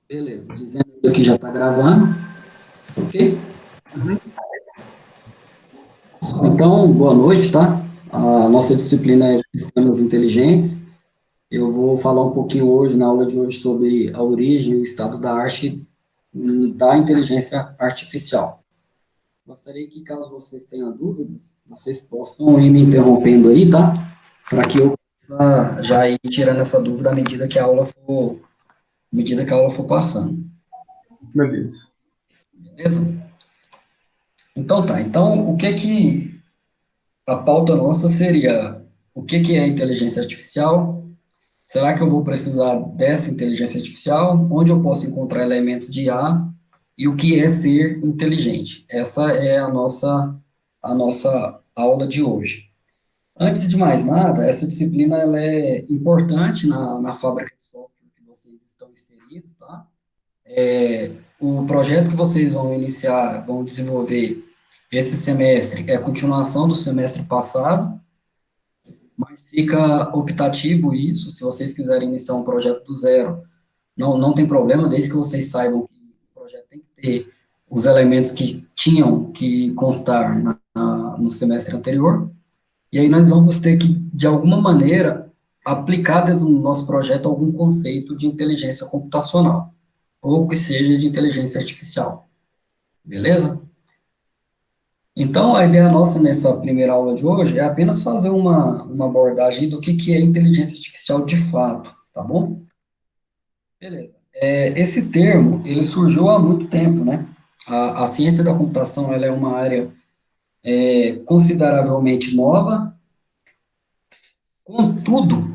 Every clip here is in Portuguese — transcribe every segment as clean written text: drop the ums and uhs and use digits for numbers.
Beleza, dizendo que aqui já está gravando, ok? Uhum. Então, boa noite, tá? A nossa disciplina é Sistemas Inteligentes. Eu vou falar um pouquinho hoje, na aula de hoje, sobre a origem e o estado da arte da inteligência artificial. Gostaria que, caso vocês tenham dúvidas, vocês possam ir me interrompendo aí, tá? Para que eu possa já ir tirando essa dúvida à medida que a aula for passando, Beleza. beleza? Então tá, então o que que a pauta nossa seria o que que é inteligência artificial? Será que eu vou precisar dessa inteligência artificial? Onde eu posso encontrar elementos de IA? E o que é ser inteligente? Essa é a nossa aula de hoje. Antes de mais nada, essa disciplina ela é importante na fábrica de software que vocês estão inseridos, tá? O projeto que vocês vão iniciar, vão desenvolver esse semestre é a continuação do semestre passado, mas fica optativo isso, se vocês quiserem iniciar um projeto do zero, não tem problema, desde que vocês saibam que o projeto tem que ter os elementos que tinham que constar no semestre anterior, e aí nós vamos ter que, de alguma maneira, aplicar dentro do nosso projeto algum conceito de inteligência computacional, ou que seja de inteligência artificial, beleza? Então, a ideia nossa nessa primeira aula de hoje é apenas fazer uma abordagem do que é inteligência artificial de fato, tá bom? Beleza. Esse termo, ele surgiu há muito tempo, né? A ciência da computação, ela é uma área consideravelmente nova, contudo,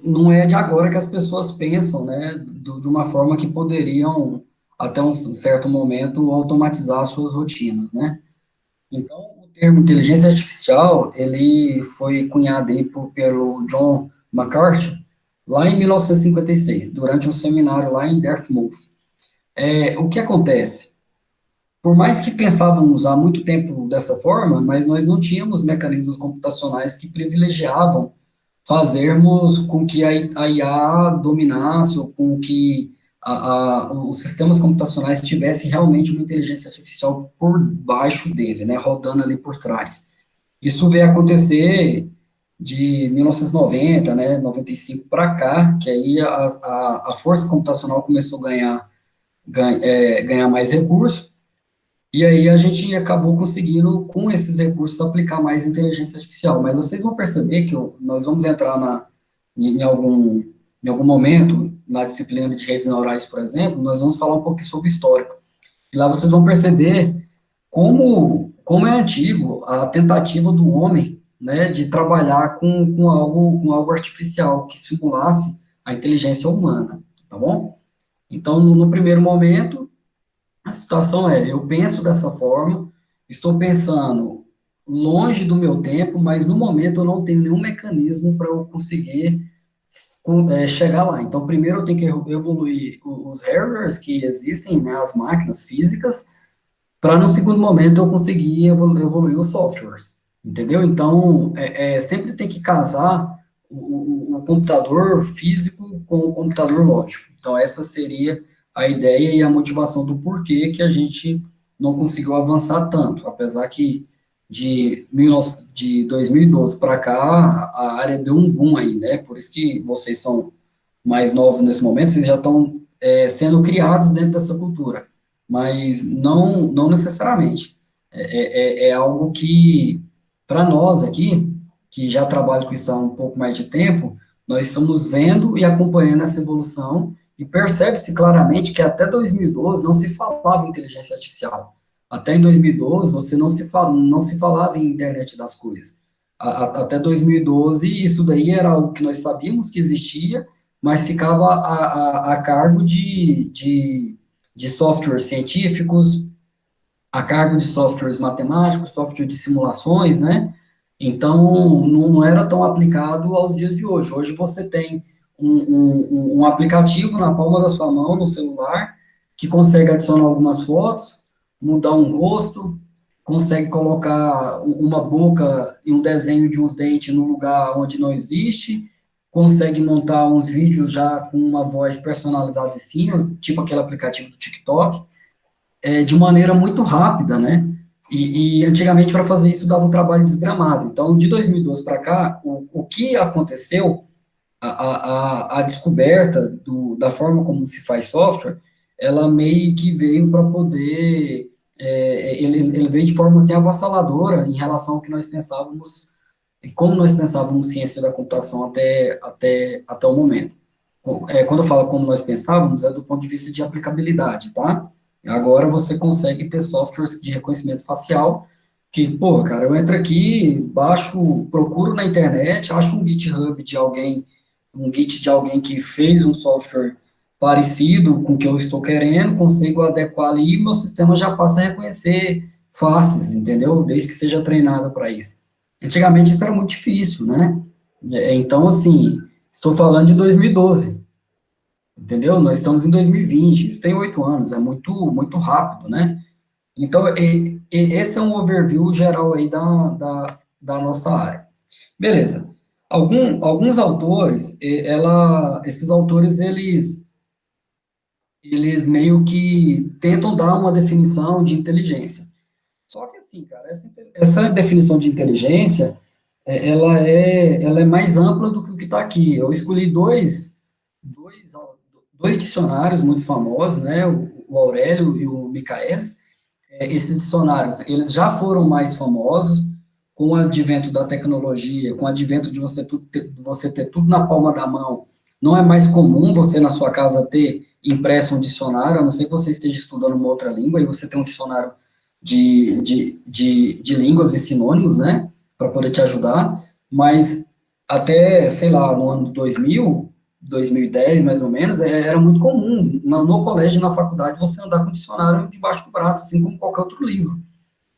não é de agora que as pessoas pensam, né? De uma forma que poderiam, até um certo momento, automatizar suas rotinas, né? Então, o termo inteligência artificial, ele foi cunhado aí pelo John McCarthy, lá em 1956, durante um seminário lá em Dartmouth. O que acontece? Por mais que pensávamos há muito tempo dessa forma, mas nós não tínhamos mecanismos computacionais que privilegiavam fazermos com que a IA dominasse, ou com que os sistemas computacionais tivessem realmente uma inteligência artificial por baixo dele, né, rodando ali por trás. Isso veio acontecer de 1990, né, 95 para cá, que aí a força computacional começou a ganhar mais recursos, e aí a gente acabou conseguindo, com esses recursos, aplicar mais inteligência artificial. Mas vocês vão perceber que nós vamos entrar em algum momento, na disciplina de redes neurais, por exemplo, nós vamos falar um pouquinho sobre histórico. E lá vocês vão perceber como é antigo a tentativa do homem, né, de trabalhar com algo artificial que simulasse a inteligência humana, tá bom? Então, no primeiro momento, a situação é, eu penso dessa forma, estou pensando longe do meu tempo, mas no momento eu não tenho nenhum mecanismo para eu conseguir chegar lá. Então, primeiro eu tenho que evoluir os hardwares que existem, né, as máquinas físicas, para no segundo momento eu conseguir evoluir os softwares, entendeu? Então, sempre tem que casar o computador físico com o computador lógico. Então, essa seria a ideia e a motivação do porquê que a gente não conseguiu avançar tanto, apesar que de 2012 para cá, a área deu um boom aí, né? Por isso que vocês são mais novos nesse momento, vocês já estão sendo criados dentro dessa cultura, mas não necessariamente. É algo que, para nós aqui, que já trabalho com isso há um pouco mais de tempo, nós estamos vendo e acompanhando essa evolução e percebe-se claramente que até 2012 não se falava em inteligência artificial. Até em 2012 você não se falava em internet das coisas. Até 2012 isso daí era algo que nós sabíamos que existia, mas ficava a cargo de softwares científicos, a cargo de softwares matemáticos, software de simulações, né? Então, não era tão aplicado aos dias de hoje. Hoje você tem um aplicativo na palma da sua mão, no celular, que consegue adicionar algumas fotos, mudar um rosto, consegue colocar uma boca e um desenho de uns dentes no lugar onde não existe, consegue montar uns vídeos já com uma voz personalizada em cima, tipo aquele aplicativo do TikTok, de maneira muito rápida, né? E antigamente, para fazer isso, dava um trabalho desgramado. Então, de 2012 para cá, o que aconteceu, a descoberta da forma como se faz software, ela meio que veio para poder, ele veio de forma assim, avassaladora em relação ao que nós pensávamos, e como nós pensávamos ciência da computação até o momento. Quando eu falo como nós pensávamos, é do ponto de vista de aplicabilidade, tá? Agora você consegue ter softwares de reconhecimento facial que, pô, cara, eu entro aqui, baixo, procuro na internet, acho um GitHub de alguém, um Git de alguém que fez um software parecido com o que eu estou querendo, consigo adequar ali e meu sistema já passa a reconhecer faces, entendeu? Desde que seja treinado para isso. Antigamente isso era muito difícil, né? Então, assim, estou falando de 2012, entendeu? Nós estamos em 2020, isso tem 8 anos, é muito, muito rápido, né? Então, esse é um overview geral aí da nossa área. Beleza. Alguns autores, esses autores, eles meio que tentam dar uma definição de inteligência. Só que assim, cara, essa definição de inteligência, ela é mais ampla do que o que está aqui. Eu escolhi dois, dois dicionários muito famosos, né, o Aurélio e o Michaelis. Esses dicionários, eles já foram mais famosos com o advento da tecnologia, com o advento de você ter tudo na palma da mão. Não é mais comum você, na sua casa, ter impresso um dicionário, a não ser que você esteja estudando uma outra língua, e você tem um dicionário de línguas e sinônimos, né, para poder te ajudar, mas até, sei lá, no ano 2010, mais ou menos, era muito comum, no colégio, na faculdade, você andar com o dicionário debaixo do braço, assim como qualquer outro livro.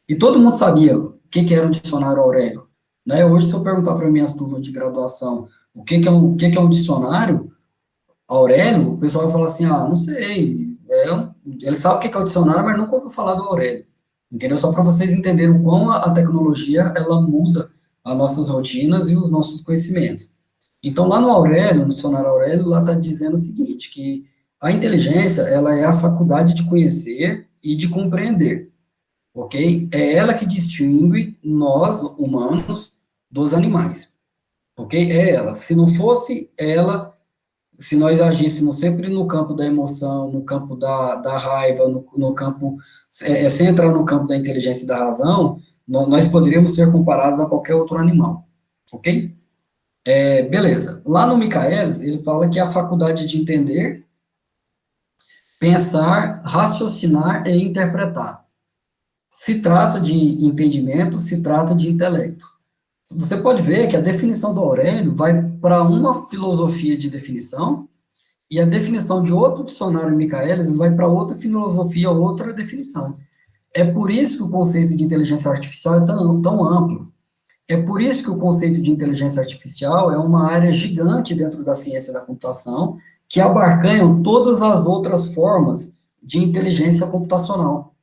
E todo mundo sabia o que era um dicionário Aurélio. Né? Hoje, se eu perguntar para minhas turmas de graduação o que é um dicionário Aurélio, o pessoal vai falar assim, não sei, ele sabe o que é o dicionário, mas nunca ouviu falar do Aurélio. Entendeu? Só para vocês entenderem o quão a tecnologia, ela muda as nossas rotinas e os nossos conhecimentos. Então, lá no Aurélio, no dicionário Aurélio, lá está dizendo o seguinte, que a inteligência, ela é a faculdade de conhecer e de compreender, ok? É ela que distingue nós, humanos, dos animais, ok? É ela. Se não fosse ela, se nós agíssemos sempre no campo da emoção, no campo da raiva, no campo, sem entrar no campo da inteligência e da razão, nós poderíamos ser comparados a qualquer outro animal, ok? Beleza. Lá no Michaelis, ele fala que é a faculdade de entender, pensar, raciocinar e interpretar. Se trata de entendimento, se trata de intelecto. Você pode ver que a definição do Aurélio vai para uma filosofia de definição, e a definição de outro dicionário Michaelis vai para outra filosofia, outra definição. É por isso que o conceito de inteligência artificial é tão amplo. É por isso que o conceito de inteligência artificial é uma área gigante dentro da ciência da computação, que abarcanham todas as outras formas de inteligência computacional,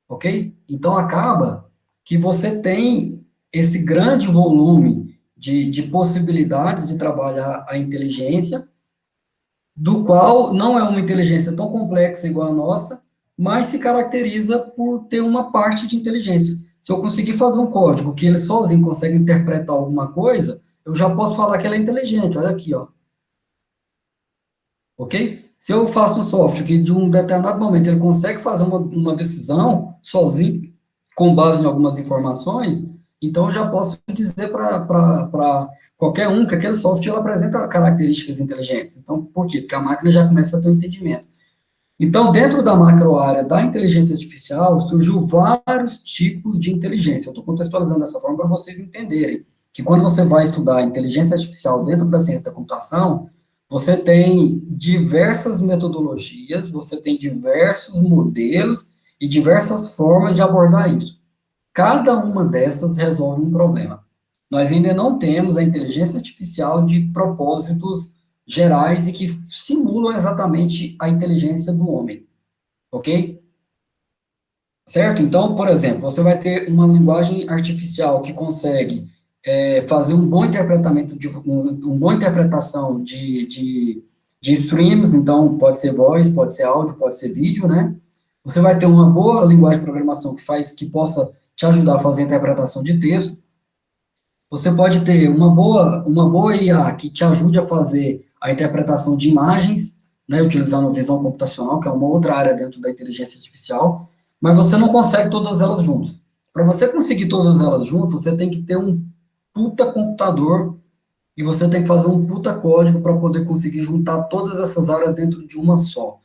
ok? Então, acaba que você tem esse grande volume de possibilidades de trabalhar a inteligência, do qual não é uma inteligência tão complexa igual a nossa, mas se caracteriza por ter uma parte de inteligência. Se eu conseguir fazer um código que ele sozinho consegue interpretar alguma coisa, eu já posso falar que ele é inteligente, olha aqui, ó. Ok? Se eu faço um software que de um determinado momento ele consegue fazer uma decisão sozinho, com base em algumas informações, então eu já posso dizer para qualquer um que aquele software ele apresenta características inteligentes. Então, por quê? Porque a máquina já começa a ter um entendimento. Então, dentro da macroárea da inteligência artificial, surgiu vários tipos de inteligência. Eu estou contextualizando dessa forma para vocês entenderem que quando você vai estudar inteligência artificial dentro da ciência da computação, você tem diversas metodologias, você tem diversos modelos e diversas formas de abordar isso. Cada uma dessas resolve um problema. Nós ainda não temos a inteligência artificial de propósitos gerais e que simulam exatamente a inteligência do homem, ok? Certo? Então, por exemplo, você vai ter uma linguagem artificial que consegue fazer um bom interpretamento, um boa interpretação de streams, então pode ser voz, pode ser áudio, pode ser vídeo, né? Você vai ter uma boa linguagem de programação que possa te ajudar a fazer a interpretação de texto. Você pode ter uma boa IA que te ajude a fazer a interpretação de imagens, né, utilizando visão computacional, que é uma outra área dentro da inteligência artificial, mas você não consegue todas elas juntas. Para você conseguir todas elas juntas, você tem que ter um puta computador e você tem que fazer um puta código para poder conseguir juntar todas essas áreas dentro de uma só.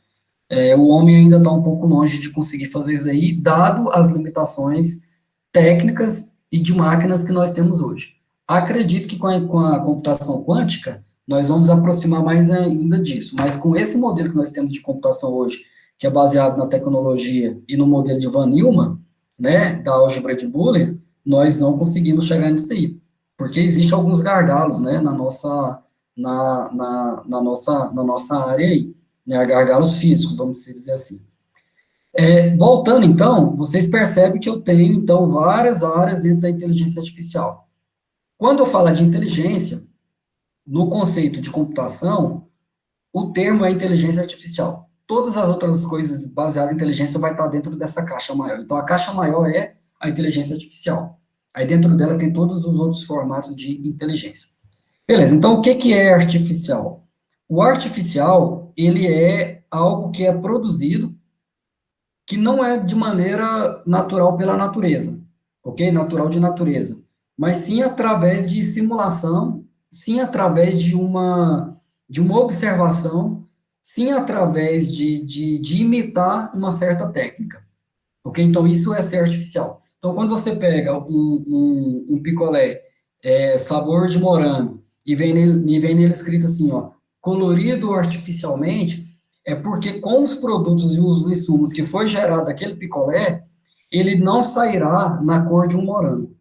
O homem ainda está um pouco longe de conseguir fazer isso aí, dado as limitações técnicas e de máquinas que nós temos hoje. Acredito que com a computação quântica, nós vamos aproximar mais ainda disso, mas com esse modelo que nós temos de computação hoje, que é baseado na tecnologia e no modelo de Van Neumann, né, da álgebra de Boolean, nós não conseguimos chegar nisso aí, porque existem alguns gargalos, né, na nossa área aí, né, gargalos físicos, vamos dizer assim. Voltando, então, vocês percebem que eu tenho, então, várias áreas dentro da inteligência artificial. Quando eu falo de inteligência, no conceito de computação, o termo é inteligência artificial. Todas as outras coisas baseadas em inteligência vai estar dentro dessa caixa maior. Então, a caixa maior é a inteligência artificial. Aí, dentro dela, tem todos os outros formatos de inteligência. Beleza, então, o que é artificial? O artificial, ele é algo que é produzido que não é de maneira natural pela natureza, ok? Natural de natureza, mas sim através de simulação, sim através de uma observação, sim através de imitar uma certa técnica, ok? Então, isso é ser artificial. Então, quando você pega um picolé sabor de morango e vem nele escrito assim, ó, colorido artificialmente, é porque com os produtos e os insumos que foi gerado aquele picolé, ele não sairá na cor de um morango.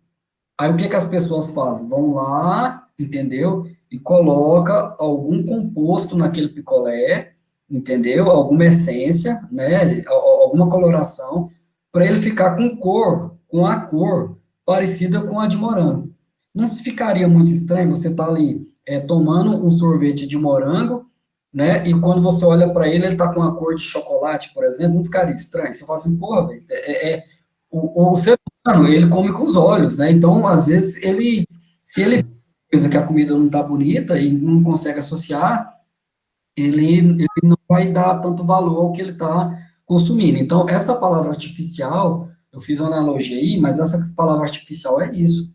Aí o que as pessoas fazem? Vão lá, entendeu? E coloca algum composto naquele picolé, entendeu? Alguma essência, né? Alguma coloração, para ele ficar com a cor parecida com a de morango. Não se ficaria muito estranho você estar ali tomando um sorvete de morango, né? E quando você olha para ele, ele está com a cor de chocolate, por exemplo, não ficaria estranho? Você fala assim, porra, velho, o ser humano, ele come com os olhos, né? Então, às vezes, se ele pensa que a comida não está bonita e não consegue associar, ele não vai dar tanto valor ao que ele está consumindo. Então, essa palavra artificial, eu fiz uma analogia aí, mas essa palavra artificial é isso,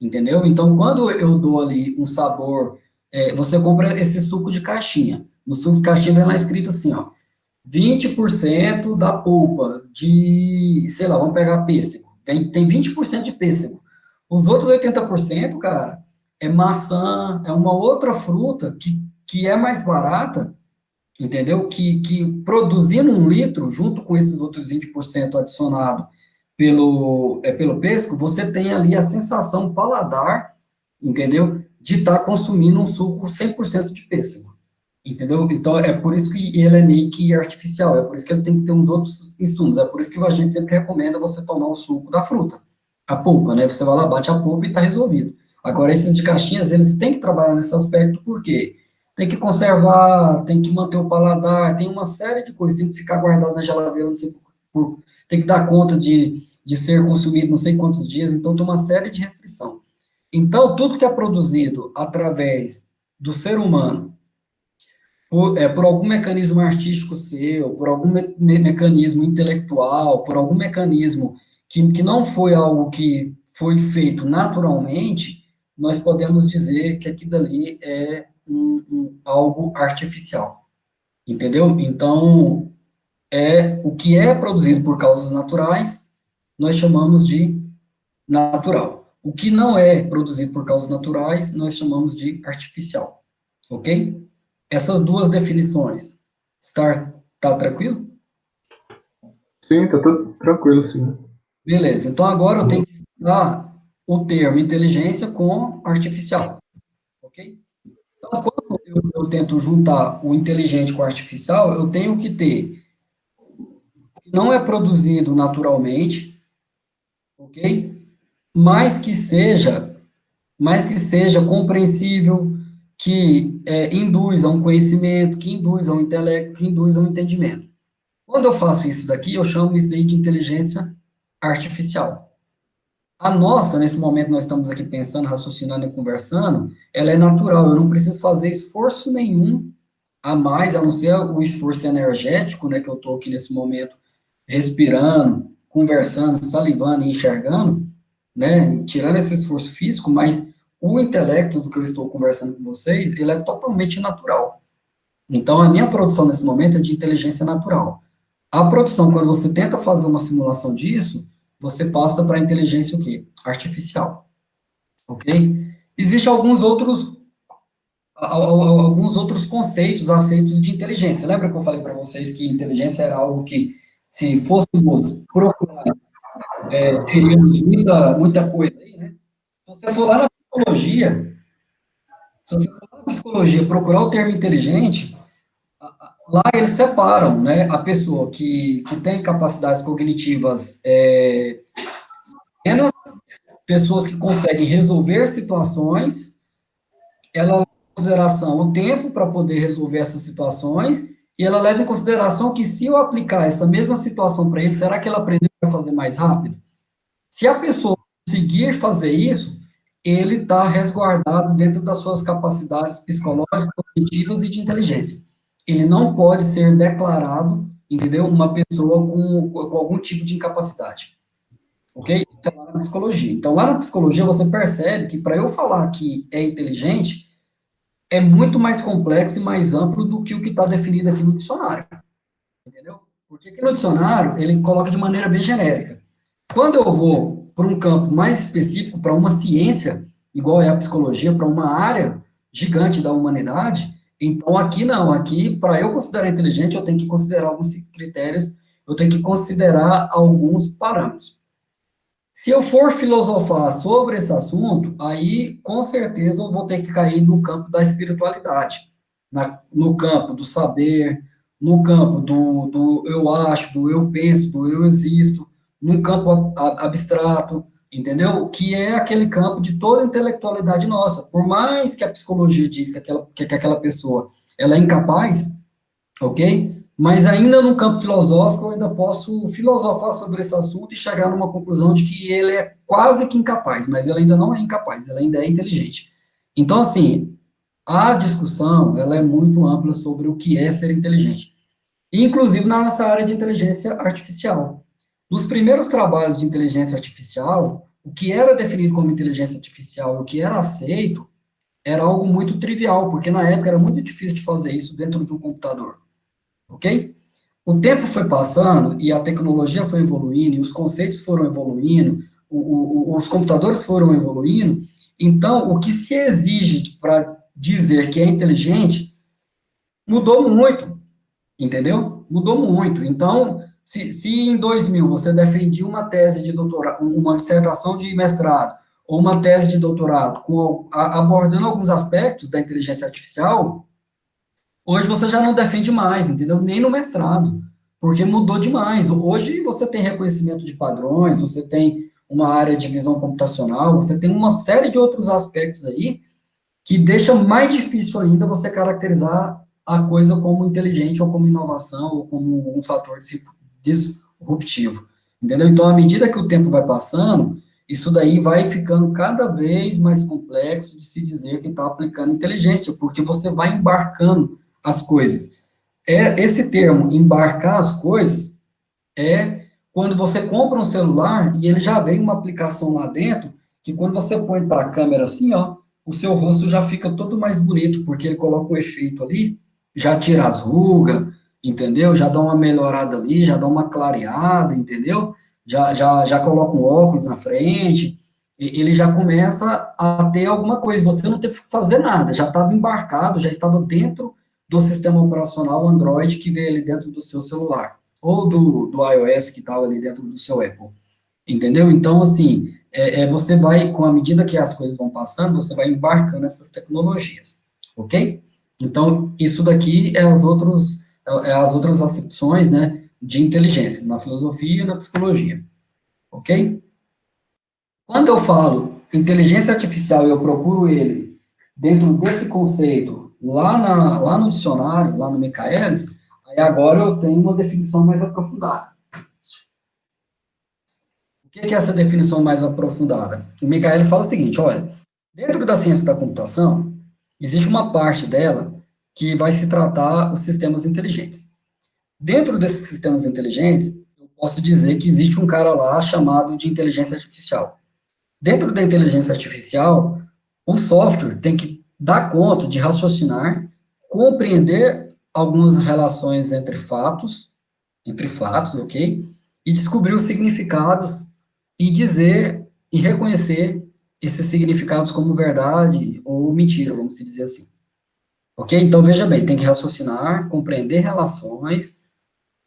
entendeu? Então, quando eu dou ali um sabor, você compra esse suco de caixinha. No suco de caixinha vem lá escrito assim, ó, 20% da polpa de, sei lá, vamos pegar pêssego. Tem 20% de pêssego. Os outros 80%, cara, é maçã, é uma outra fruta que é mais barata, entendeu? Que produzindo 1 litro, junto com esses outros 20% adicionado pelo pêssego, você tem ali a sensação paladar, entendeu? De estar consumindo um suco 100% de pêssego. Entendeu? Então, é por isso que ele é meio que artificial, é por isso que ele tem que ter uns outros insumos, é por isso que a gente sempre recomenda você tomar o suco da fruta, a polpa, né? Você vai lá, bate a polpa e tá resolvido. Agora, esses de caixinhas, eles têm que trabalhar nesse aspecto, porque tem que conservar, tem que manter o paladar, tem uma série de coisas, tem que ficar guardado na geladeira, não sei tem que dar conta de ser consumido não sei quantos dias, então tem uma série de restrição. Então, tudo que é produzido através do ser humano, por algum mecanismo artístico seu, por algum mecanismo intelectual, por algum mecanismo que não foi algo que foi feito naturalmente, nós podemos dizer que aquilo ali é algo artificial, entendeu? Então, o que é produzido por causas naturais, nós chamamos de natural. O que não é produzido por causas naturais, nós chamamos de artificial, ok? Essas duas definições, tá tranquilo? Sim, tá tudo tranquilo, sim. Beleza, então agora eu tenho que juntar o termo inteligência com artificial, ok? Então, quando eu tento juntar o inteligente com o artificial, eu tenho que ter o que não é produzido naturalmente, ok? Mas que seja mas que seja compreensível, que induz a um conhecimento, que induz a um intelecto, que induz a um entendimento. Quando eu faço isso daqui, eu chamo isso daí de inteligência artificial. A nossa, nesse momento, nós estamos aqui pensando, raciocinando e conversando, ela é natural, eu não preciso fazer esforço nenhum a mais, a não ser o esforço energético, né, que eu estou aqui nesse momento, respirando, conversando, salivando e enxergando, né, tirando esse esforço físico, mas o intelecto do que eu estou conversando com vocês, ele é totalmente natural. Então, a minha produção nesse momento é de inteligência natural. A produção, quando você tenta fazer uma simulação disso, você passa para a inteligência o quê? Artificial, ok? Existem alguns outros conceitos aceitos de inteligência. Lembra que eu falei para vocês que inteligência era algo que, se fôssemos procurar, teríamos muita coisa aí, né? Se você for lá na psicologia, se você for lá na psicologia procurar o termo inteligente, lá eles separam, né, a pessoa que tem capacidades cognitivas pequenas, pessoas que conseguem resolver situações, ela leva em consideração o tempo para poder resolver essas situações, e ela leva em consideração que se eu aplicar essa mesma situação para ele, será que ela aprendeu a fazer mais rápido? Se a pessoa conseguir fazer isso, ele está resguardado dentro das suas capacidades psicológicas, cognitivas e de inteligência. Ele não pode ser declarado, entendeu? Uma pessoa com algum tipo de incapacidade. Ok? Isso é lá na psicologia. Então, lá na psicologia, você percebe que para eu falar que é inteligente, é muito mais complexo e mais amplo do que o que está definido aqui no dicionário. Entendeu? Porque aqui no dicionário, ele coloca de maneira bem genérica. Quando eu vou para um campo mais específico, para uma ciência, igual é a psicologia, para uma área gigante da humanidade, então aqui não, aqui, para eu considerar inteligente, eu tenho que considerar alguns critérios, eu tenho que considerar alguns parâmetros. Se eu for filosofar sobre esse assunto, aí com certeza eu vou ter que cair no campo da espiritualidade, no campo do saber, no campo do eu acho, do eu penso, do eu existo, num campo abstrato, entendeu? Que é aquele campo de toda a intelectualidade nossa. Por mais que a psicologia diz que aquela pessoa ela é incapaz, ok? Mas ainda no campo filosófico, eu ainda posso filosofar sobre esse assunto e chegar numa conclusão de que ele é quase que incapaz, mas ele ainda não é incapaz, ele ainda é inteligente. Então, assim, a discussão, ela é muito ampla sobre o que é ser inteligente. Inclusive na nossa área de inteligência artificial. Nos primeiros trabalhos de inteligência artificial, o que era definido como inteligência artificial e o que era aceito era algo muito trivial, porque na época era muito difícil de fazer isso dentro de um computador. Ok? O tempo foi passando e a tecnologia foi evoluindo, e os conceitos foram evoluindo, os computadores foram evoluindo, então o que se exige para dizer que é inteligente mudou muito, entendeu? Mudou muito. Então, se em 2000 você defendia uma tese de doutorado, uma dissertação de mestrado, ou uma tese de doutorado, abordando alguns aspectos da inteligência artificial, hoje você já não defende mais, entendeu? Nem no mestrado, porque mudou demais. Hoje você tem reconhecimento de padrões, você tem uma área de visão computacional, você tem uma série de outros aspectos aí que deixa mais difícil ainda você caracterizar a coisa como inteligente ou como inovação ou como um fator disruptivo, entendeu? Então, à medida que o tempo vai passando, isso daí vai ficando cada vez mais complexo de se dizer que está aplicando inteligência, porque você vai embarcando as coisas. Esse termo, embarcar as coisas, é quando você compra um celular e ele já vem uma aplicação lá dentro, que quando você põe para a câmera assim, ó, o seu rosto já fica todo mais bonito, porque ele coloca um efeito ali, já tira as rugas, entendeu? Já dá uma melhorada ali, já dá uma clareada, entendeu? Já coloca um óculos na frente, ele já começa a ter alguma coisa, você não teve que fazer nada, já estava embarcado, já estava dentro do sistema operacional Android que veio ali dentro do seu celular, ou do iOS que estava ali dentro do seu Apple, entendeu? Então, assim, você vai, com a medida que as coisas vão passando, você vai embarcando essas tecnologias, ok? Então, isso daqui as outras acepções, né, de inteligência, na filosofia e na psicologia, ok? Quando eu falo inteligência artificial, eu procuro ele dentro desse conceito, lá no dicionário, lá no Michaelis, aí agora eu tenho uma definição mais aprofundada. O que é essa definição mais aprofundada? O Michaelis fala o seguinte, olha, dentro da ciência da computação, existe uma parte dela que vai se tratar os sistemas inteligentes. Dentro desses sistemas inteligentes, eu posso dizer que existe um cara lá chamado de inteligência artificial. Dentro da inteligência artificial, o software tem que dar conta de raciocinar, compreender algumas relações entre fatos, ok? E descobrir os significados e dizer e reconhecer esses significados como verdade ou mentira, vamos dizer assim. Ok? Então, veja bem, tem que raciocinar, compreender relações,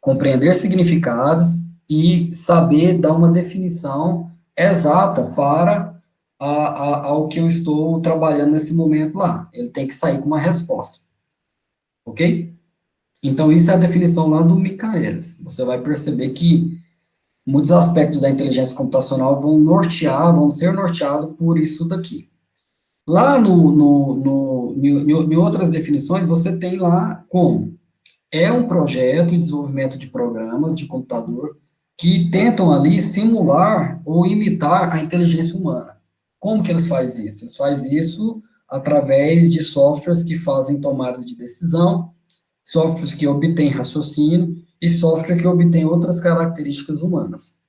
compreender significados e saber dar uma definição exata para ao que eu estou trabalhando nesse momento lá. Ele tem que sair com uma resposta. Ok? Então, isso é a definição lá do Michaelis. Você vai perceber que muitos aspectos da inteligência computacional vão ser norteados por isso daqui. Lá em outras definições, você tem lá como é um projeto de desenvolvimento de programas de computador que tentam ali simular ou imitar a inteligência humana. Como que eles fazem isso? Eles fazem isso através de softwares que fazem tomada de decisão, softwares que obtêm raciocínio e software que obtém outras características humanas.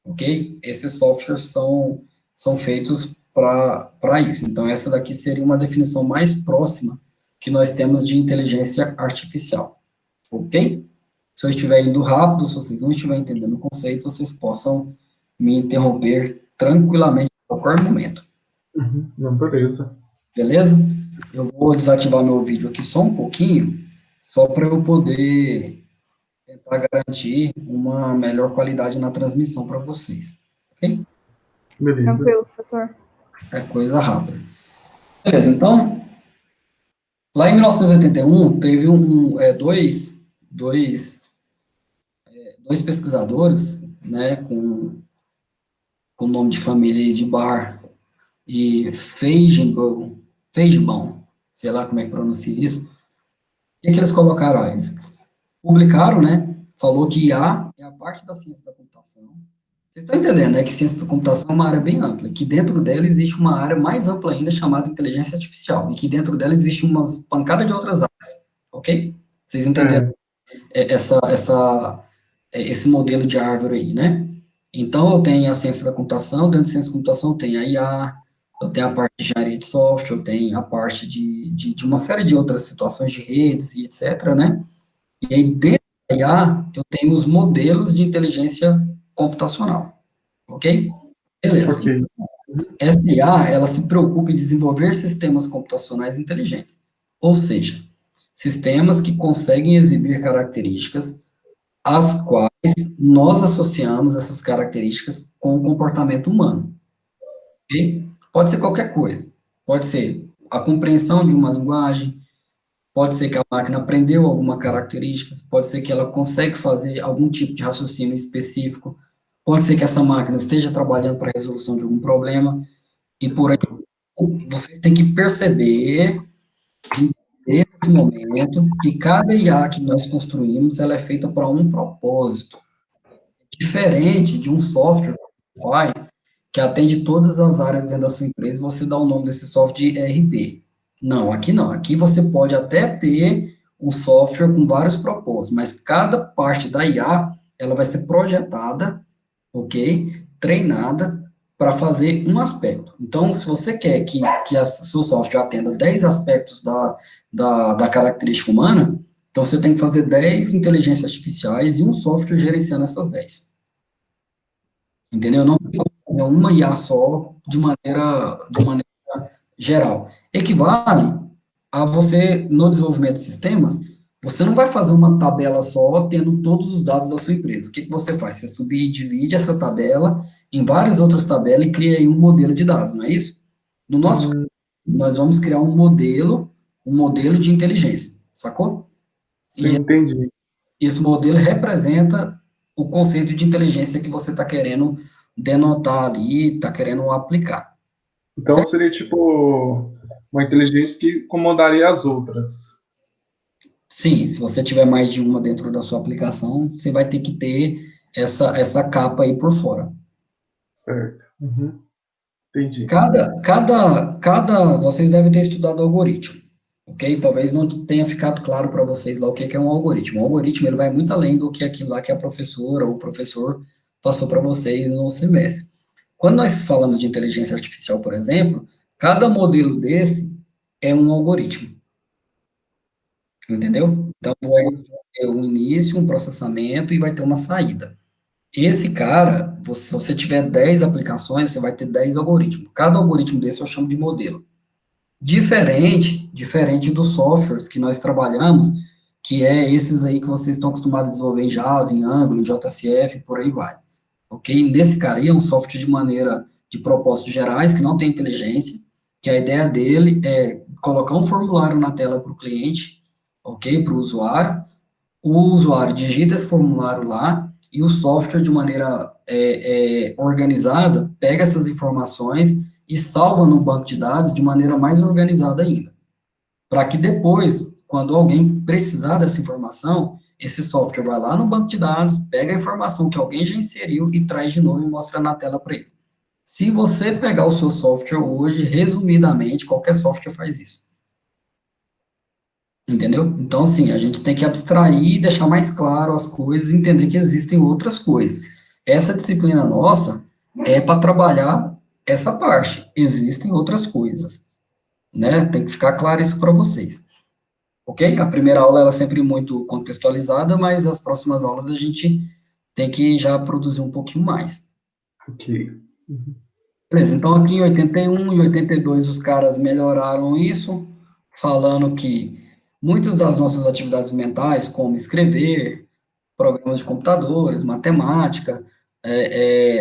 Ok? Esses softwares são feitos para isso. Então, essa daqui seria uma definição mais próxima que nós temos de inteligência artificial. Ok? Se eu estiver indo rápido, se vocês não estiverem entendendo o conceito, vocês possam me interromper tranquilamente a qualquer momento. Não, beleza. Beleza? Eu vou desativar meu vídeo aqui só um pouquinho, só para eu poder tentar garantir uma melhor qualidade na transmissão para vocês. Ok? Beleza. Tranquilo, professor. É coisa rápida. Beleza, então, lá em 1981, teve dois pesquisadores, né, com o nome de família de Barr e Feigenbaum, sei lá como é que pronuncia isso. O que eles colocaram? Eles publicaram, né, falou que IA é a parte da ciência da computação. Vocês estão entendendo, né, que ciência da computação é uma área bem ampla, que dentro dela existe uma área mais ampla ainda chamada inteligência artificial, e que dentro dela existe uma pancada de outras áreas, ok? Vocês entenderam esse modelo de árvore aí, né? Então, eu tenho a ciência da computação, dentro da ciência da computação eu tenho a IA, eu tenho a parte de engenharia de software, eu tenho a parte de uma série de outras situações de redes e etc., né? E aí, dentro da IA, eu tenho os modelos de inteligência computacional, ok? Beleza. Ok. Essa IA, ela se preocupa em desenvolver sistemas computacionais inteligentes, ou seja, sistemas que conseguem exibir características às quais nós associamos essas características com o comportamento humano. Okay? Pode ser qualquer coisa. Pode ser a compreensão de uma linguagem, pode ser que a máquina aprendeu alguma característica, pode ser que ela consegue fazer algum tipo de raciocínio específico, pode ser que essa máquina esteja trabalhando para a resolução de algum problema, e por aí vocês têm que perceber, entender nesse momento, que cada IA que nós construímos, ela é feita para um propósito. Diferente de um software que você faz, que atende todas as áreas dentro da sua empresa, você dá o nome desse software de ERP. Não, aqui não. Aqui você pode até ter um software com vários propósitos, mas cada parte da IA, ela vai ser projetada, ok? Treinada para fazer um aspecto. Então, se você quer que seu software atenda 10 aspectos da característica humana, então você tem que fazer 10 inteligências artificiais e um software gerenciando essas 10. Entendeu? Não tem como fazer uma IA só de maneira geral. Equivale a você, no desenvolvimento de sistemas, você não vai fazer uma tabela só tendo todos os dados da sua empresa. O que você faz? Você subdivide essa tabela em várias outras tabelas e cria aí um modelo de dados, não é isso? No nosso caso, nós vamos criar um modelo de inteligência, sacou? Sim, entendi. Esse modelo representa o conceito de inteligência que você está querendo denotar ali, está querendo aplicar. Então seria tipo uma inteligência que comandaria as outras. Sim, se você tiver mais de uma dentro da sua aplicação, você vai ter que ter essa capa aí por fora. Certo. Uhum. Entendi. Vocês devem ter estudado algoritmo, ok? Talvez não tenha ficado claro para vocês lá o que é um algoritmo. O algoritmo, ele vai muito além do que aquilo lá que a professora ou o professor passou para vocês no semestre. Quando nós falamos de inteligência artificial, por exemplo, cada modelo desse é um algoritmo, entendeu? Então, o algoritmo vai ter um início, um processamento e vai ter uma saída. Esse cara, se você tiver 10 aplicações, você vai ter 10 algoritmos. Cada algoritmo desse eu chamo de modelo. Diferente dos softwares que nós trabalhamos, que é esses aí que vocês estão acostumados a desenvolver em Java, em Angular, em JSF, por aí vai. Ok? Nesse cara aí é um software de propósitos gerais, que não tem inteligência, que a ideia dele é colocar um formulário na tela para o cliente, ok? Para o usuário digita esse formulário lá, e o software, de maneira organizada, pega essas informações e salva no banco de dados de maneira mais organizada ainda. Para que depois, quando alguém precisar dessa informação, esse software vai lá no banco de dados, pega a informação que alguém já inseriu e traz de novo e mostra na tela para ele. Se você pegar o seu software hoje, resumidamente, qualquer software faz isso. Entendeu? Então, assim, a gente tem que abstrair, deixar mais claro as coisas e entender que existem outras coisas. Essa disciplina nossa é para trabalhar essa parte. Existem outras coisas, né? Tem que ficar claro isso para vocês. Ok? A primeira aula ela é sempre muito contextualizada, mas as próximas aulas a gente tem que já produzir um pouquinho mais. Ok. Uhum. Beleza, então aqui em 81 e 82 os caras melhoraram isso, falando que muitas das nossas atividades mentais, como escrever, programas de computadores, matemática,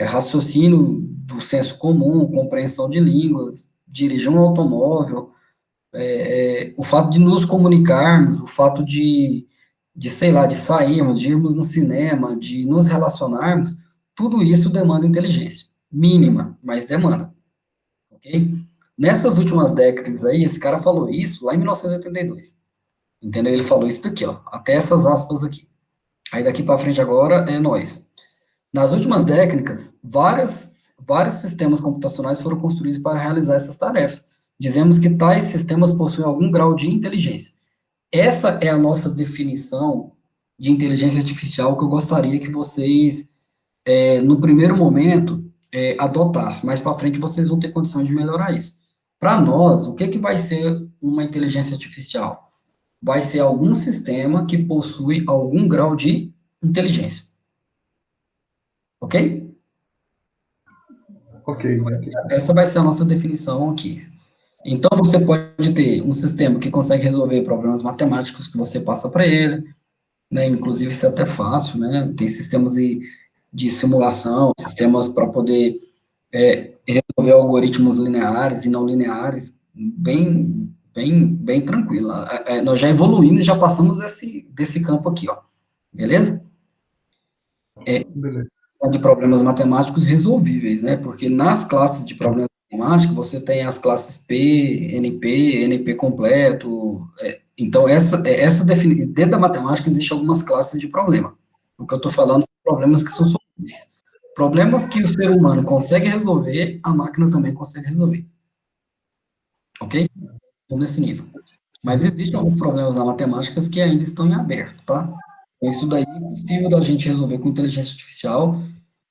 raciocínio do senso comum, compreensão de línguas, dirigir um automóvel, o fato de nos comunicarmos, o fato sei lá, de sairmos, de irmos no cinema, de nos relacionarmos, tudo isso demanda inteligência. Mínima, mas demanda, ok? Nessas últimas décadas aí, esse cara falou isso lá em 1982, entendeu? Ele falou isso daqui, ó, até essas aspas aqui. Aí daqui para frente agora é nós. Nas últimas décadas, vários sistemas computacionais foram construídos para realizar essas tarefas. Dizemos que tais sistemas possuem algum grau de inteligência. Essa é a nossa definição de inteligência artificial que eu gostaria que vocês, no primeiro momento, adotassem. Mais para frente, vocês vão ter condição de melhorar isso. Para nós, o que, que vai ser uma inteligência artificial? Vai ser algum sistema que possui algum grau de inteligência. Ok? Ok, ok. Essa vai ser a nossa definição aqui. Então, você pode ter um sistema que consegue resolver problemas matemáticos que você passa para ele, né? Inclusive, isso é até fácil, né? Tem sistemas de simulação, sistemas para poder resolver algoritmos lineares e não lineares, bem tranquilo. Nós já evoluímos e já passamos desse campo aqui, ó. Beleza? Beleza. De problemas matemáticos resolvíveis, né? Porque nas classes de problemas matemáticos, você tem as classes P, NP, NP completo. Então, dentro da matemática, existem algumas classes de problema. O que eu estou falando são problemas que são solúveis. Problemas que o ser humano consegue resolver, a máquina também consegue resolver. Ok? Então, nesse nível. Mas existem alguns problemas na matemática que ainda estão em aberto, tá? Então, isso daí é impossível da gente resolver com inteligência artificial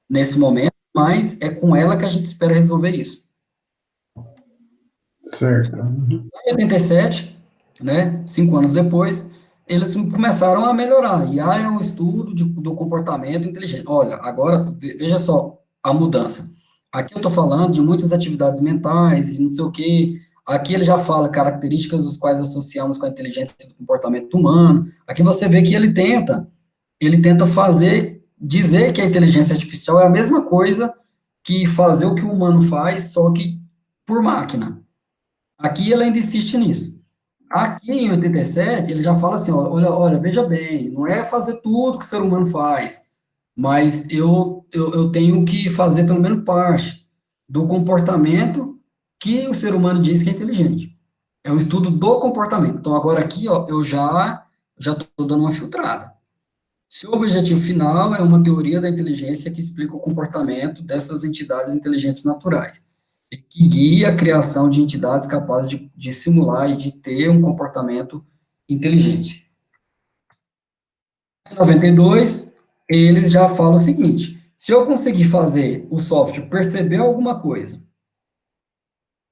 nesse momento, mas é com ela que a gente espera resolver isso. Certo. Uhum. Em 87, né, 5 anos depois, eles começaram a melhorar. IA é um estudo do comportamento inteligente. Olha, agora, veja só a mudança. Aqui eu estou falando de muitas atividades mentais e não sei o quê. Aqui ele já fala características dos quais associamos com a inteligência do comportamento humano. Aqui você vê que ele tenta dizer que a inteligência artificial é a mesma coisa que fazer o que o humano faz, só que por máquina. Aqui ele ainda insiste nisso. Aqui em 87, ele já fala assim, ó, olha, veja bem, não é fazer tudo que o ser humano faz, mas eu tenho que fazer pelo menos parte do comportamento que o ser humano diz que é inteligente. É um estudo do comportamento. Então, agora aqui, ó, eu já estou dando uma filtrada. Se o objetivo final é uma teoria da inteligência que explica o comportamento dessas entidades inteligentes naturais, e que guia a criação de entidades capazes de simular e de ter um comportamento inteligente. Em 92, eles já falam o seguinte: se eu conseguir fazer o software perceber alguma coisa,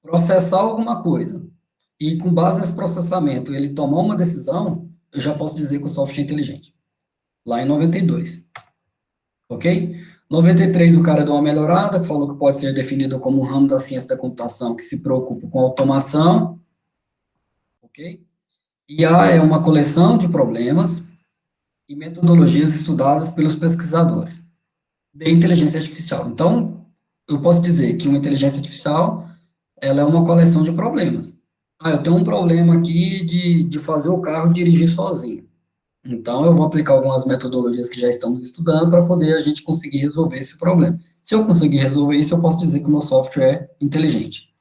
processar alguma coisa, e com base nesse processamento ele tomar uma decisão, eu já posso dizer que o software é inteligente. Lá em 92. Ok? 93, o cara deu uma melhorada, falou que pode ser definido como um ramo da ciência da computação que se preocupa com automação. Ok? IA é uma coleção de problemas e metodologias estudadas pelos pesquisadores de inteligência artificial. Então, eu posso dizer que uma inteligência artificial, ela é uma coleção de problemas. Ah, eu tenho um problema aqui de fazer o carro dirigir sozinho. Então, eu vou aplicar algumas metodologias que já estamos estudando para poder a gente conseguir resolver esse problema. Se eu conseguir resolver isso, eu posso dizer que o meu software é inteligente.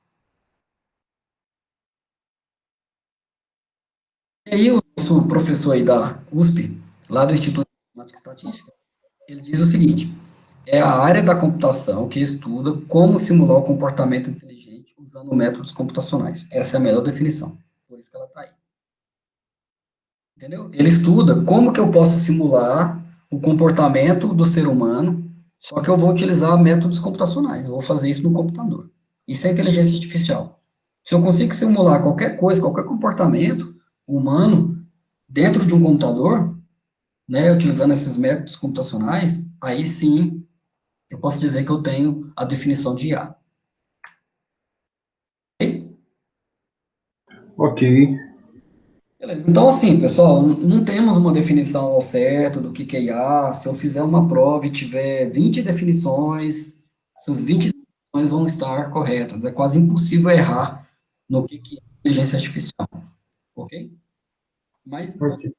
E aí, o nosso professor aí da USP, lá do Instituto de Matemática e Estatística, ele diz o seguinte: é a área da computação que estuda como simular o comportamento inteligente usando métodos computacionais. Essa é a melhor definição. Por isso que ela está aí. Entendeu? Ele estuda como que eu posso simular o comportamento do ser humano, só que eu vou utilizar métodos computacionais. Eu vou fazer isso no computador. Isso é inteligência artificial. Se eu consigo simular qualquer coisa, qualquer comportamento humano dentro de um computador, né, utilizando esses métodos computacionais, aí sim eu posso dizer que eu tenho a definição de IA. Ok? Ok. Beleza. Então, assim, pessoal, não temos uma definição ao certo do que é IA. Se eu fizer uma prova e tiver 20 definições, essas 20 definições vão estar corretas. É quase impossível errar no que é inteligência artificial, ok? Mas Ok.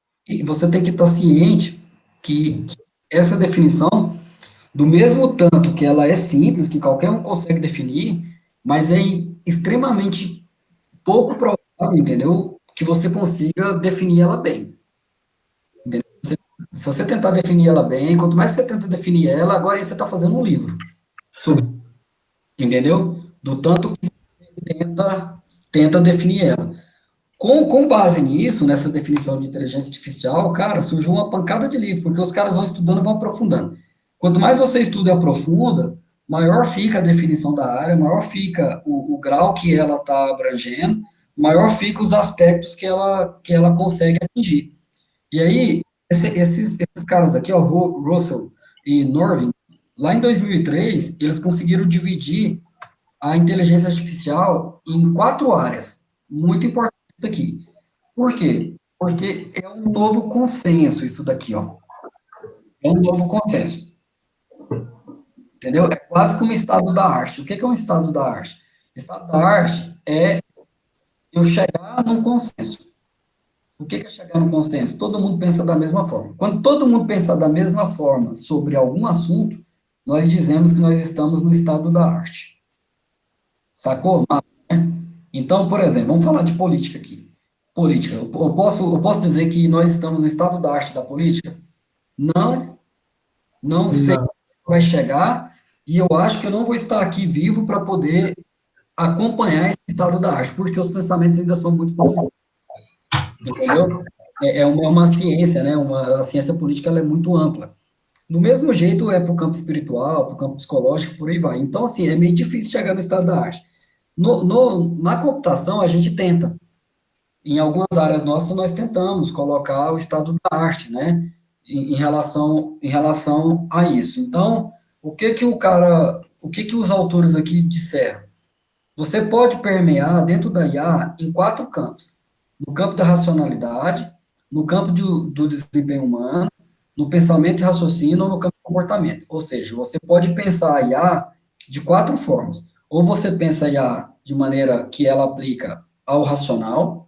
você tem que estar ciente que essa definição, do mesmo tanto que ela é simples, que qualquer um consegue definir, mas é extremamente pouco provável, entendeu? Que você consiga definir ela bem. Entendeu? Se você tentar definir ela bem, quanto mais você tenta definir ela, agora aí você está fazendo um livro sobre, entendeu? Do tanto que você tenta definir ela. Com base nisso, nessa definição de inteligência artificial, cara, surgiu uma pancada de livro, porque os caras vão estudando e vão aprofundando. Quanto mais você estuda e aprofunda, maior fica a definição da área, maior fica o grau que ela está abrangendo, maior fica os aspectos que ela consegue atingir. E aí, esses caras aqui, ó, Russell e Norvin, lá em 2003, eles conseguiram dividir a inteligência artificial em 4 áreas. Muito importante isso aqui. Por quê? Porque é um novo consenso isso daqui, ó. É um novo consenso. Entendeu? É quase como um estado da arte. O que é um estado da arte? Estado da arte é eu chegar num consenso. O que é chegar num consenso? Todo mundo pensa da mesma forma. Quando todo mundo pensa da mesma forma sobre algum assunto, nós dizemos que nós estamos no estado da arte. Sacou? Então, por exemplo, vamos falar de política aqui. Política. Eu posso dizer que nós estamos no estado da arte da política? Não, não sei Não. como vai chegar, e eu acho que eu não vou estar aqui vivo para poder acompanhar esse estado da arte, porque os pensamentos ainda são muito positivos, entendeu? É uma ciência, né? A ciência política ela é muito ampla. Do mesmo jeito é para o campo espiritual, para o campo psicológico, por aí vai. Então, assim, é meio difícil chegar no estado da arte. Na computação, a gente tenta. Em algumas áreas nossas, nós tentamos colocar o estado da arte, né? Em relação a isso. Então, o que que os autores aqui disseram? Você pode permear dentro da IA em 4 campos: no campo da racionalidade, no campo do desempenho humano, no pensamento e raciocínio, ou no campo do comportamento. Ou seja, você pode pensar a IA de 4 formas. Ou você pensa a IA de maneira que ela aplica ao racional,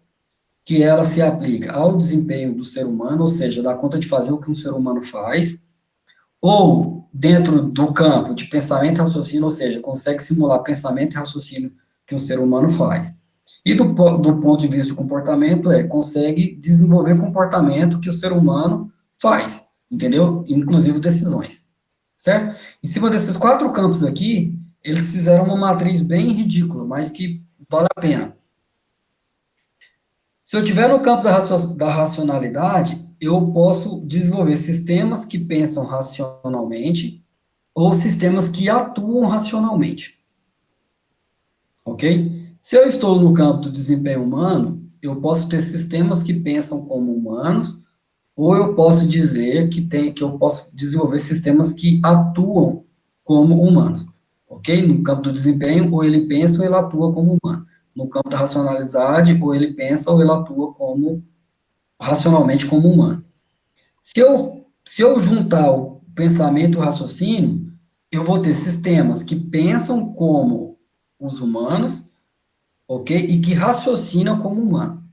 que ela se aplica ao desempenho do ser humano, ou seja, dá conta de fazer o que um ser humano faz, ou dentro do campo de pensamento e raciocínio, ou seja, consegue simular pensamento e raciocínio que um ser humano faz. E do ponto de vista do comportamento, consegue desenvolver comportamento que o ser humano faz, entendeu? Inclusive decisões, certo? Em cima desses 4 campos aqui, eles fizeram uma matriz bem ridícula, mas que vale a pena. Se eu tiver no campo da racionalidade, eu posso desenvolver sistemas que pensam racionalmente ou sistemas que atuam racionalmente. Ok? Se eu estou no campo do desempenho humano, eu posso ter sistemas que pensam como humanos, ou eu posso dizer que eu posso desenvolver sistemas que atuam como humanos. Ok? No campo do desempenho, ou ele pensa ou ele atua como humano. No campo da racionalidade, ou ele pensa ou ele atua racionalmente como humano. Se eu juntar o pensamento e o raciocínio, eu vou ter sistemas que pensam como os humanos, ok? E que raciocinam como humano.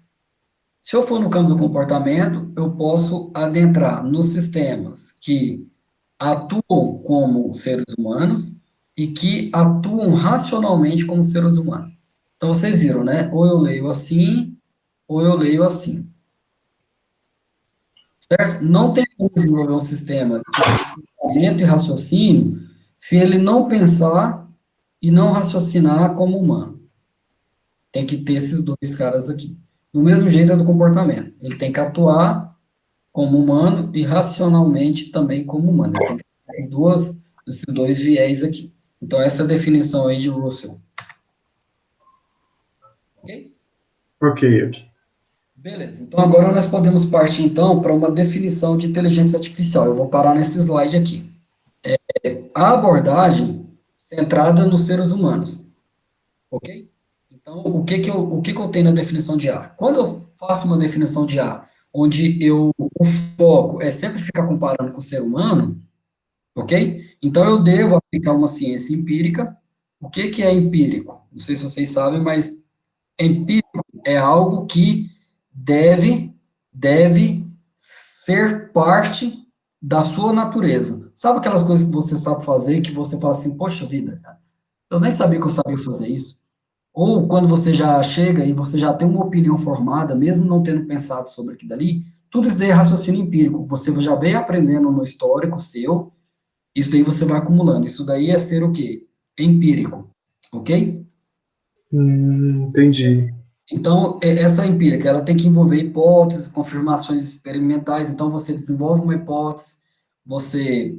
Se eu for no campo do comportamento, eu posso adentrar nos sistemas que atuam como seres humanos e que atuam racionalmente como seres humanos. Então, vocês viram, né? Ou eu leio assim, ou eu leio assim. Certo? Não tem como desenvolver um sistema de pensamento e raciocínio se ele não pensar e não raciocinar como humano. Tem que ter esses 2 caras aqui. Do mesmo jeito é do comportamento. Ele tem que atuar como humano e racionalmente também como humano. Ele tem que ter esses dois viés aqui. Então, essa é a definição aí de Russell. Ok? Ok. Beleza. Então, agora nós podemos partir, então, para uma definição de inteligência artificial. Eu vou parar nesse slide aqui. A abordagem centrada nos seres humanos. Ok? Então, o que eu tenho na definição de A? Quando eu faço uma definição de A, onde o foco é sempre ficar comparando com o ser humano, ok? Então, eu devo aplicar uma ciência empírica. O que é empírico? Não sei se vocês sabem, mas empírico é algo que deve ser parte da sua natureza. Sabe aquelas coisas que você sabe fazer e que você fala assim, poxa vida, cara, eu nem sabia que eu sabia fazer isso. Ou quando você já chega e você já tem uma opinião formada, mesmo não tendo pensado sobre aquilo dali, tudo isso daí é raciocínio empírico. Você já veio aprendendo no histórico seu, isso daí você vai acumulando. Isso daí é ser o quê? Empírico. Ok? Entendi. Então, essa empírica, ela tem que envolver hipóteses, confirmações experimentais. Então, você desenvolve uma hipótese, você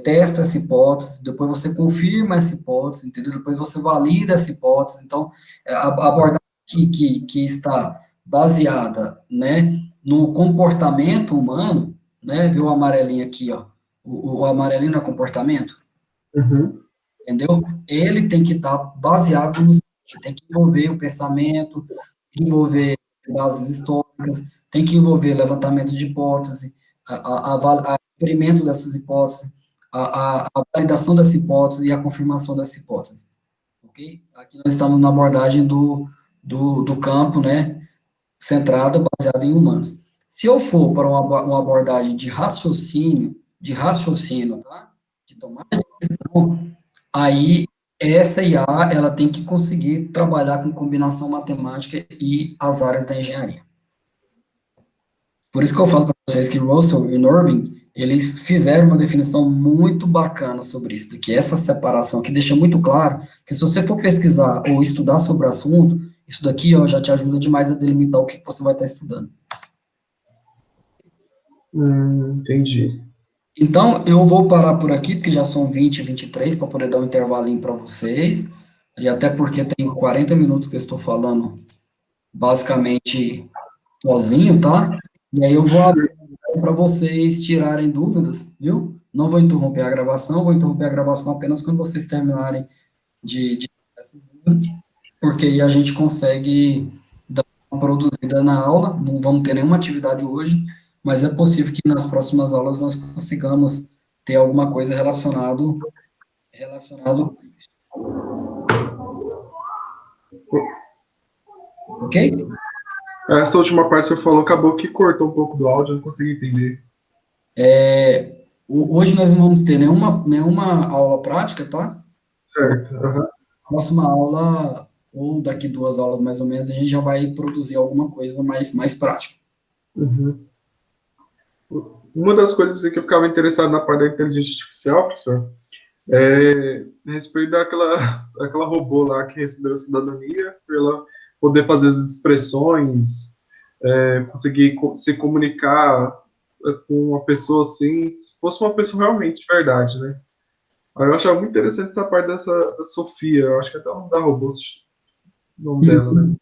testa essa hipótese, depois você confirma essa hipótese, entendeu? Depois você valida essa hipótese. Então, a abordagem que está baseada, né, no comportamento humano, né, viu o amarelinho aqui, ó, o amarelinho não é comportamento? Uhum. Entendeu? Ele tem que estar baseado no tem que envolver o pensamento, envolver bases históricas, tem que envolver levantamento de hipótese, a experimento dessas hipóteses, a validação dessa hipótese e a confirmação dessa hipótese. Ok? Aqui nós estamos na abordagem do campo, né, centrada, baseada em humanos. Se eu for para uma abordagem de raciocínio, tá? De tomada de decisão, aí, essa IA, ela tem que conseguir trabalhar com combinação matemática e as áreas da engenharia. Por isso que eu falo para vocês que Russell e Norbin, eles fizeram uma definição muito bacana sobre isso, que essa separação aqui deixa muito claro que se você for pesquisar ou estudar sobre o assunto, isso daqui, ó, já te ajuda demais a delimitar o que você vai estar estudando. Entendi. Então, eu vou parar por aqui, porque já são 20, 23, para poder dar um intervalinho para vocês, e até porque tem 40 minutos que eu estou falando basicamente sozinho, tá? E aí eu vou abrir para vocês tirarem dúvidas, viu? Não vou interromper a gravação, vou interromper a gravação apenas quando vocês terminarem de essas dúvidas, porque aí a gente consegue dar uma produzida na aula, não vamos ter nenhuma atividade hoje, mas é possível que nas próximas aulas nós consigamos ter alguma coisa relacionado com isso. Ok? Essa última parte que você falou acabou que cortou um pouco do áudio, eu não consegui entender. Hoje nós não vamos ter nenhuma aula prática, tá? Certo. Uhum. Próxima aula ou daqui 2 aulas mais ou menos, a gente já vai produzir alguma coisa mais prática. Uhum. Uma das coisas assim, que eu ficava interessado na parte da inteligência artificial, professor, a respeito daquela robô lá que recebeu a cidadania, para ela poder fazer as expressões, conseguir se comunicar com uma pessoa assim, se fosse uma pessoa realmente de verdade, né? Aí eu achava muito interessante essa parte da Sofia, eu acho que até o nome da robô, o nome dela, né?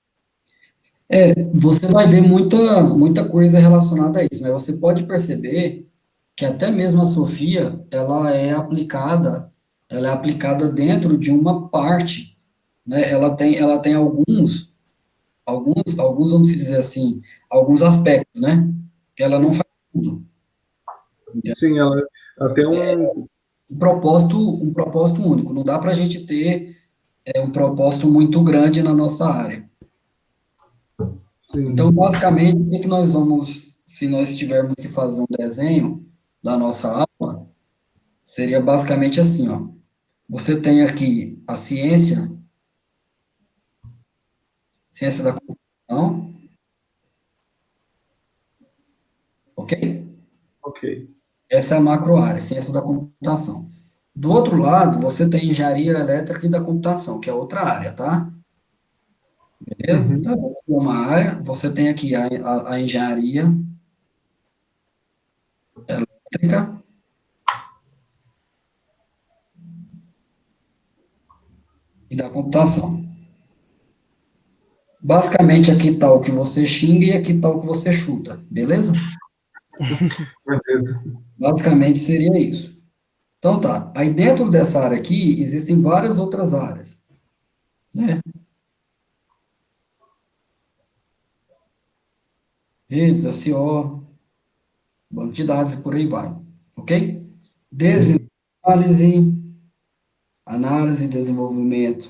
Você vai ver muita coisa relacionada a isso, mas você pode perceber que até mesmo a Sofia, ela é aplicada dentro de uma parte, né? Ela tem alguns, vamos dizer assim, alguns aspectos, né? Ela não faz tudo. Sim, ela tem um. Um propósito único. Não dá para a gente ter um propósito muito grande na nossa área. Então, Sim, basicamente, o que que nós vamos, se nós tivermos que fazer um desenho da nossa aula, seria basicamente assim, ó. Você tem aqui a ciência da computação, ok? ok. Essa é a macro área, ciência da computação. Do outro lado, você tem engenharia elétrica e da computação, que é outra área, tá? Beleza? Uhum, Então, uma área, você tem aqui a engenharia elétrica e da computação. Basicamente, aqui está o que você xinga e aqui está o que você chuta, beleza? beleza. Basicamente seria isso. Então tá. Aí dentro dessa área aqui existem várias outras áreas, né? Redes, SEO, banco de dados e por aí vai, ok? Desde Sim, análise e desenvolvimento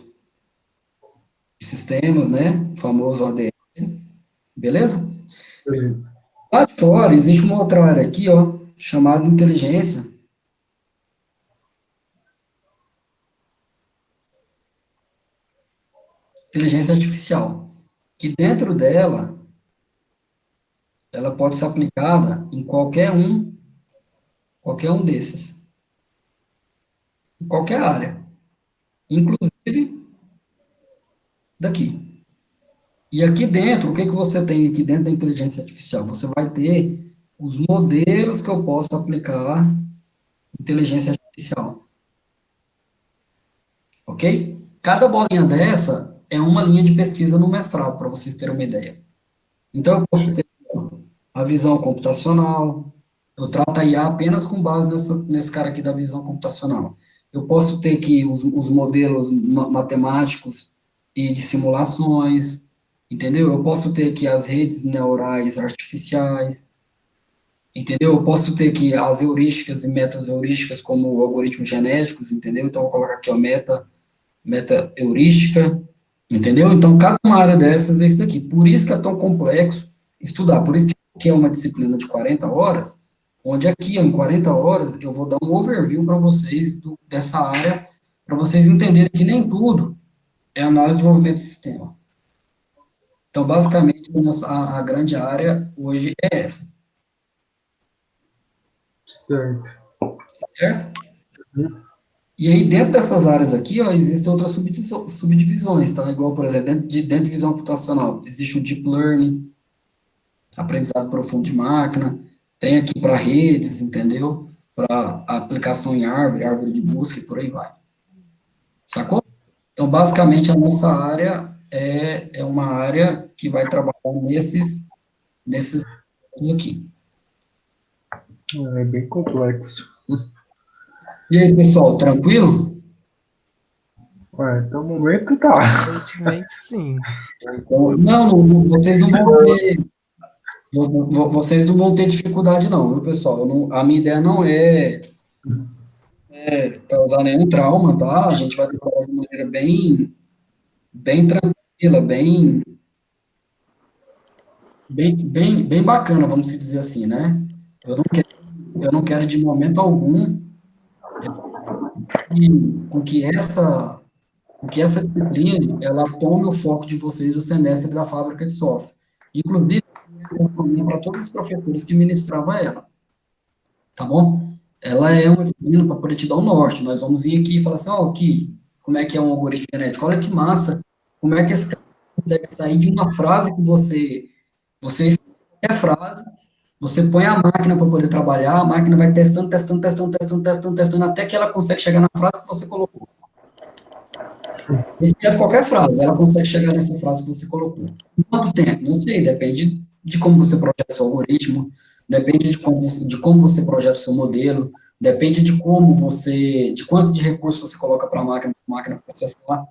de sistemas, né? O famoso ADS, beleza? beleza. Lá de fora existe uma outra área aqui, ó, chamada inteligência artificial, que dentro dela ela pode ser aplicada em qualquer um desses, em qualquer área, inclusive daqui. E aqui dentro, o que que você tem aqui dentro da inteligência artificial? Você vai ter os modelos que eu posso aplicar inteligência artificial, ok? Cada bolinha dessa é uma linha de pesquisa no mestrado, para vocês terem uma ideia. Então, eu posso ter a visão computacional, eu trato a IA apenas com base nesse cara aqui da visão computacional. Eu posso ter aqui os modelos matemáticos e de simulações, entendeu? Eu posso ter aqui as redes neurais artificiais, entendeu? Eu posso ter aqui as heurísticas e meta-heurísticas como algoritmos genéticos, entendeu? Então, eu vou colocar aqui, ó, meta-heurística, entendeu? Então, cada uma área dessas é isso daqui. Por isso que é tão complexo estudar, por isso que é uma disciplina de 40 horas, onde aqui, ó, em 40 horas, eu vou dar um overview para vocês dessa área, para vocês entenderem que nem tudo é análise de desenvolvimento de sistema. Então, basicamente, a grande área hoje é essa, Certo. certo? E aí, dentro dessas áreas aqui, ó, existem outras subdivisões, tá? Igual, por exemplo, dentro de visão computacional, existe o Deep Learning, aprendizado profundo de máquina, tem aqui para redes, entendeu? Para aplicação em árvore de busca e por aí vai. Sacou? Então, basicamente, a nossa área é uma área que vai trabalhar nesses aqui. É bem complexo. E aí, pessoal, tranquilo? Até o momento tá. Aparentemente, sim. Então, vocês não vão ter. Vocês não vão ter dificuldade, não, viu, pessoal? A minha ideia não é causar nenhum trauma, tá? A gente vai trabalhar de maneira bem tranquila, bem bacana, vamos dizer assim, né? Eu não quero de momento algum com que que essa disciplina, ela tome o foco de vocês do semestre da fábrica de software. Inclusive, para todos os professores que ministravam ela, tá bom? Ela é uma disciplina para poder te dar o norte. Nós vamos vir aqui e falar assim, ó, como é que é um algoritmo genético? Olha que massa, como é que esse cara consegue sair de uma frase que você escreve qualquer frase, você põe a máquina para poder trabalhar, a máquina vai testando, testando, testando, testando, testando, testando, até que ela consegue chegar na frase que você colocou. Escreve qualquer frase, ela consegue chegar nessa frase que você colocou. Em quanto tempo? Não sei, depende de como você projeta o seu algoritmo, depende de como você projeta o seu modelo, depende de quantos de recursos você coloca para a máquina processar,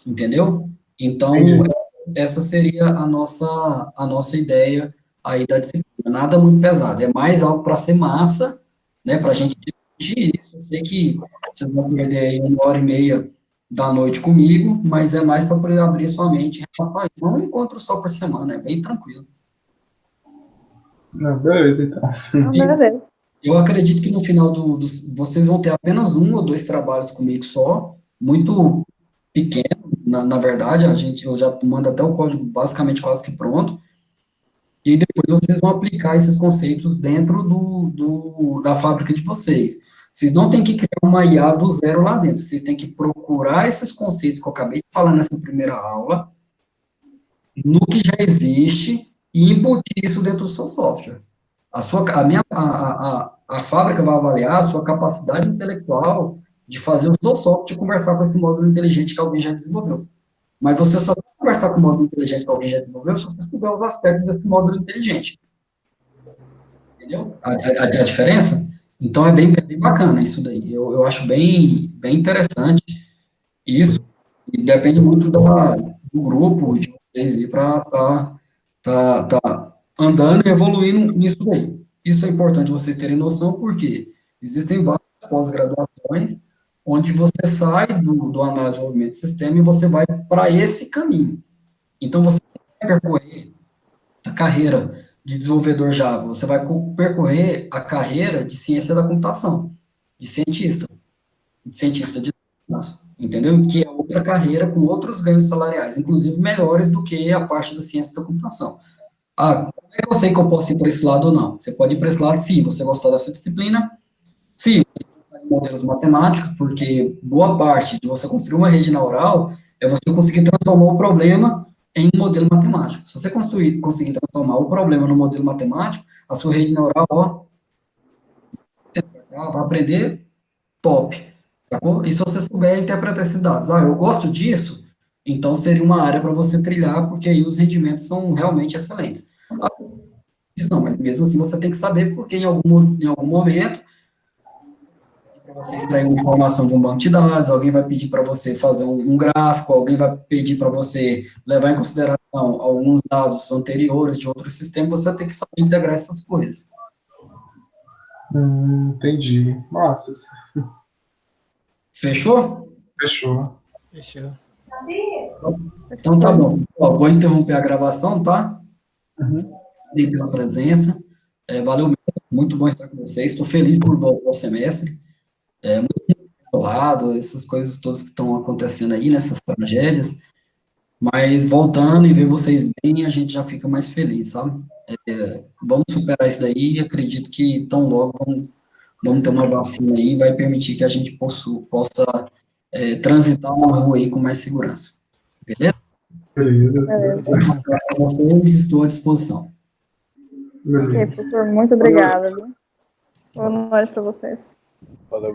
entendeu? Então, Entendi. essa seria a nossa ideia aí da disciplina. Nada muito pesado, é mais algo para ser massa, né, para a gente discutir isso. Eu sei que vocês vão perder aí 1h30 da noite comigo, mas é mais para poder abrir sua mente. Rapaz, é um encontro só por semana, é bem tranquilo. Não, beleza, então. Ah, beleza. Eu acredito que no final vocês vão ter apenas 1 ou 2 trabalhos comigo só, muito pequeno, na verdade, eu já mando até o código basicamente quase que pronto, e depois vocês vão aplicar esses conceitos dentro da fábrica de vocês. Vocês não têm que criar uma IA do zero lá dentro, vocês têm que procurar esses conceitos que eu acabei de falar nessa primeira aula, no que já existe, e embutir isso dentro do seu software. A fábrica vai avaliar a sua capacidade intelectual de fazer o seu software e conversar com esse módulo inteligente que alguém já desenvolveu. Mas você só vai conversar com o módulo inteligente que alguém já desenvolveu se você souber os aspectos desse módulo inteligente. Entendeu? A diferença? Então, é bem bacana isso daí. Eu acho bem interessante isso. E depende muito do grupo de vocês aí para tá andando e evoluindo nisso daí. Isso é importante vocês terem noção, porque existem várias pós-graduações onde você sai do análise de desenvolvimento de sistema e você vai para esse caminho. Então, você vai percorrer a carreira de desenvolvedor Java, você vai percorrer a carreira de ciência da computação, de cientista de dados, entendeu? Que é outra carreira com outros ganhos salariais, inclusive melhores do que a parte da ciência da computação. Ah, como é que eu sei que eu posso ir para esse lado ou não? Você pode ir para esse lado se você gostar dessa disciplina, se você gostar de modelos matemáticos, porque boa parte de você construir uma rede neural é você conseguir transformar o problema em um modelo matemático. Se você conseguir transformar o problema no modelo matemático, a sua rede neural, ó, você vai aprender top, sacou? E se você souber interpretar esses dados, eu gosto disso, então seria uma área para você trilhar, porque aí os rendimentos são realmente excelentes. Isso não, mas mesmo assim você tem que saber, porque em algum momento, para você extrair uma informação de um banco de dados, alguém vai pedir para você fazer um gráfico, alguém vai pedir para você levar em consideração alguns dados anteriores de outros sistemas, você vai ter que saber integrar essas coisas. Entendi. Massas. Fechou? Fechou. Fechou. Então tá bom. Ó, vou interromper a gravação, tá? Uhum. Obrigado pela presença. Valeu mesmo, muito bom estar com vocês. Estou feliz por voltar ao semestre. Muito lado, essas coisas todas que estão acontecendo aí, nessas tragédias. Mas voltando e ver vocês bem, a gente já fica mais feliz, sabe? Vamos superar isso daí e acredito que tão logo vamos ter uma vacina aí e vai permitir que a gente possa transitar na rua aí com mais segurança. Beleza? Beleza. Para vocês, estou à disposição. Beleza. Ok, professor, muito obrigada. Boa noite para vocês.